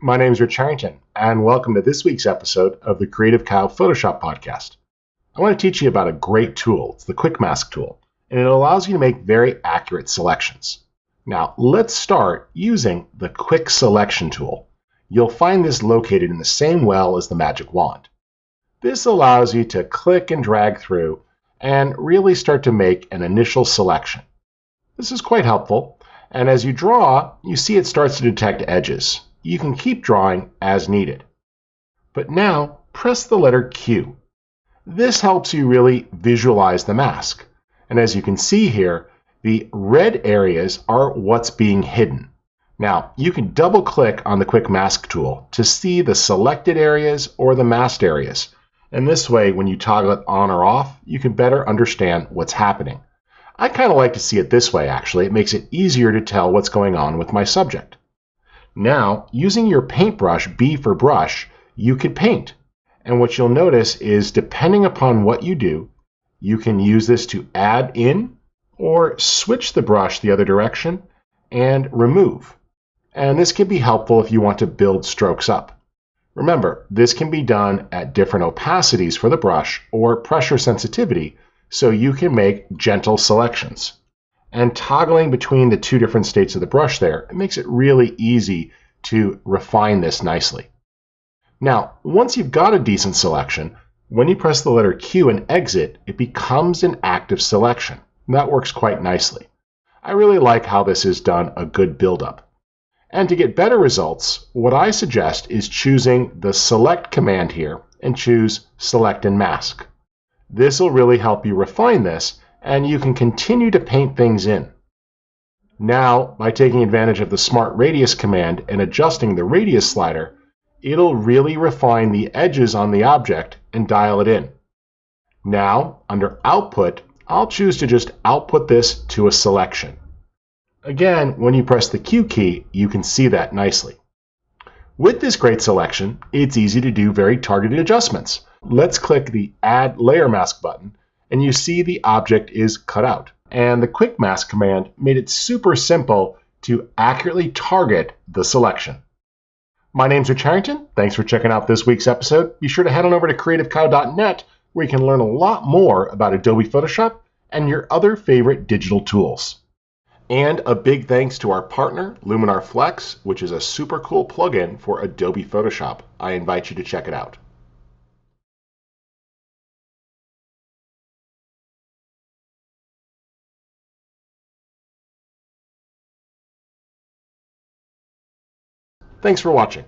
My name is Rich Harrington, and welcome to this week's episode of the Creative Cow Photoshop podcast. I want to teach you about a great tool. It's the Quick Mask tool, and it allows you to make very accurate selections. Now, let's start using the Quick Selection tool. You'll find this located in the same well as the magic wand. This allows you to click and drag through and really start to make an initial selection. This is quite helpful, and as you draw, you see it starts to detect edges. You can keep drawing as needed. But now, press the letter Q. This helps you really visualize the mask. And as you can see here, the red areas are what's being hidden. Now, you can double-click on the Quick Mask tool to see the selected areas or the masked areas. And this way, when you toggle it on or off, you can better understand what's happening. I kind of like to see it this way, actually. It makes it easier to tell what's going on with my subject. Now, using your paintbrush, B for brush, you can paint. And what you'll notice is, depending upon what you do, you can use this to add in or switch the brush the other direction and remove. And this can be helpful if you want to build strokes up. Remember, this can be done at different opacities for the brush or pressure sensitivity, so you can make gentle selections. And toggling between the two different states of the brush there, it makes it really easy to refine this nicely. Now, once you've got a decent selection, when you press the letter Q and exit, it becomes an active selection. And that works quite nicely. I really like how this has done a good buildup. And to get better results, what I suggest is choosing the Select command here and choose Select and Mask. This will really help you refine this, and you can continue to paint things in. Now, by taking advantage of the Smart Radius command and adjusting the radius slider, it'll really refine the edges on the object and dial it in. Now, under Output, I'll choose to just output this to a selection. Again, when you press the Q key, you can see that nicely. With this great selection, it's easy to do very targeted adjustments. Let's click the Add Layer Mask button, and you see the object is cut out. And the Quick Mask command made it super simple to accurately target the selection. My name's Rich Harrington. Thanks for checking out this week's episode. Be sure to head on over to creativecow.net, where you can learn a lot more about Adobe Photoshop and your other favorite digital tools. And a big thanks to our partner, Luminar Flex, which is a super cool plugin for Adobe Photoshop. I invite you to check it out. Thanks for watching.